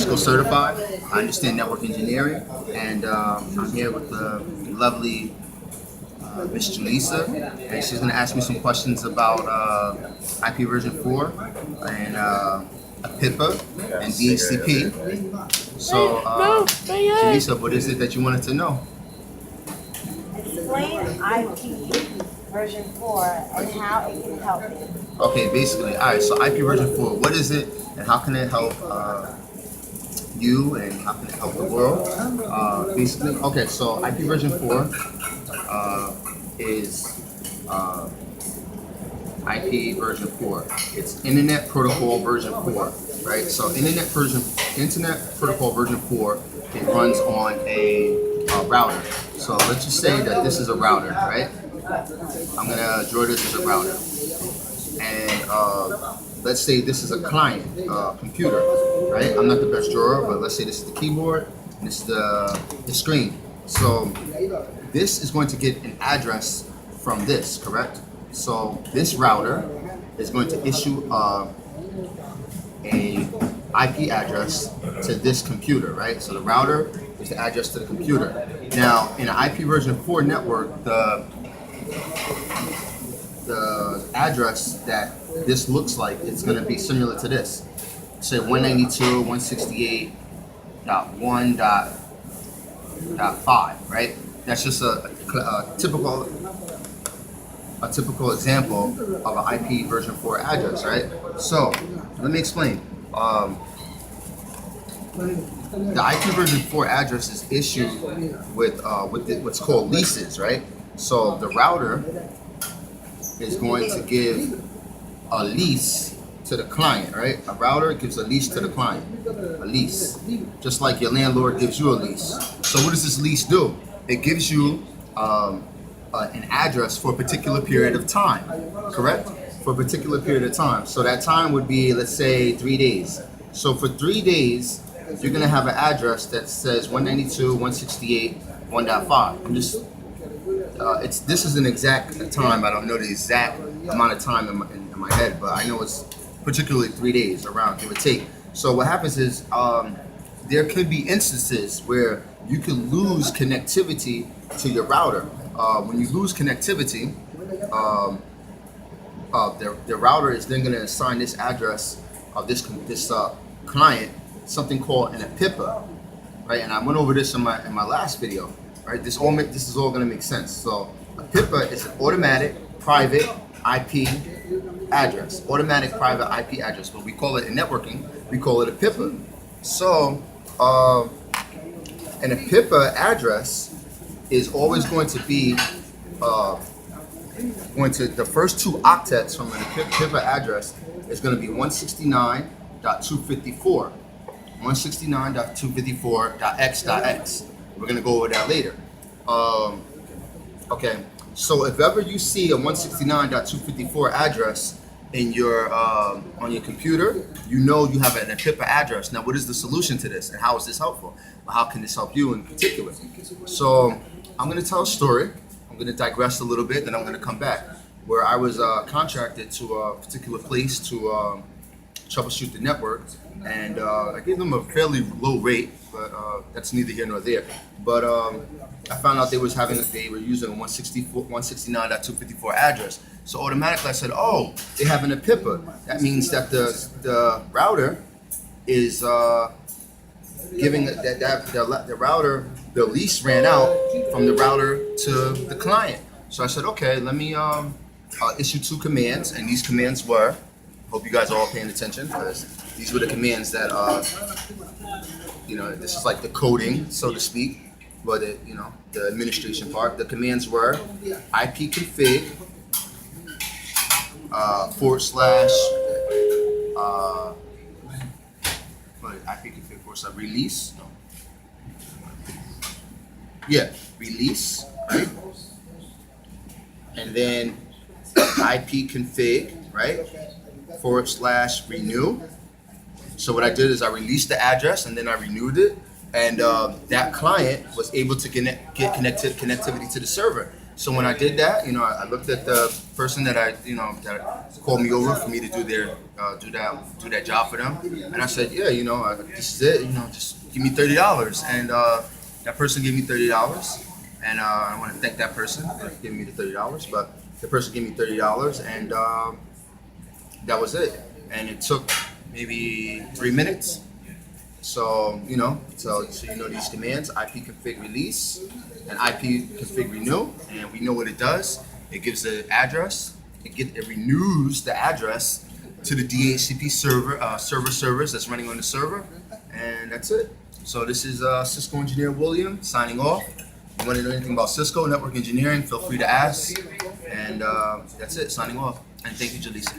Cisco certified. I understand network engineering, and I'm here with the lovely Miss Julissa, and she's going to ask me some questions about IP version 4 and A.P.I.P.A and DHCP. So, Julissa, what is it that you wanted to know? Explain IP version 4 and how it can help me. Okay, basically, all right, so IP version 4, what is it and how can it help you and how can it help the world? Basically, okay, so IP version 4 is IP version 4. It's Internet Protocol version 4, right? So Internet Protocol version 4, it runs on a router. So let's just say that this is a router, right? I'm gonna draw this as a router. And let's say this is a client computer, right? I'm not the best drawer, but let's say this is the keyboard and this is the screen. So this is going to get an address from this, correct? So this router is going to issue a IP address to this computer, right? So the router is the address to the computer. Now, in an IP version 4 network, the address that this looks like is going to be similar to this. Say 192.168.1.5, right? That's just a typical example of an IP version 4 address, right? So let me explain. The IP version 4 address is issued with what's called leases, right? So the router is going to give a lease to the client, right? A router gives a lease to the client, a lease, just like your landlord gives you a lease. So what does this lease do? It gives you an address for a particular period of time, correct? For a particular period of time. So that time would be, let's say, 3 days. So for 3 days, you're gonna have an address that says 192.168.1.5. I'm just, this is an exact time. I don't know the exact amount of time in my head, but I know it's particularly 3 days around, give or take. So what happens is there could be instances where you could lose connectivity to your router. When you lose connectivity, the router is then going to assign this address of this client something called an A.P.I.P.A, right? And I went over this in my last video, right? This is all going to make sense. So A.P.I.P.A is an automatic private IP address, automatic private IP address. But we call it in networking, we call it A.P.I.P.A. So an A.P.I.P.A address is always going to be the first two octets from an A.P.I.P.A address is going to be 169.254. 169.254.x.x. We're going to go over that later. Okay, so if ever you see a 169.254 address in your on your computer, you know you have an A.P.I.P.A address. Now, what is the solution to this, and how is this helpful? How can this help you in particular? So I'm going to tell a story. I'm going to digress a little bit, then I'm going to come back. Where I was contracted to a particular place to troubleshoot the network, and I gave them a fairly low rate, but that's neither here nor there. But I found out they were using a 169.254 address. So automatically I said, oh, they have an A.P.I.P.A. That means that the router is giving the router, the lease ran out from the router to the client. So I said, okay, let me issue 2 commands, and these commands were, hope you guys are all paying attention, because these were the commands that, this is like the coding, so to speak, but the administration part. The commands were ipconfig /ipconfig release. No. Yeah, release, right? And then ipconfig, right? /renew. So what I did is I released the address and then I renewed it, and that client was able to get connectivity to the server. So when I did that, I looked at the person that that called me over for me to do do that job for them, and I said, yeah, this is it, just give me $30, and that person gave me $30, and I want to thank that person for giving me the $30, but the person gave me $30, and that was it, and it took maybe 3 minutes. So these commands: IP config release and IP config renew, and we know what it does. It gives the address. It renews the address to the DHCP servers that's running on the server, and that's it. So this is Cisco Engineer William signing off. If you want to know anything about Cisco network engineering, feel free to ask. And that's it. Signing off. And thank you, Jaleesa.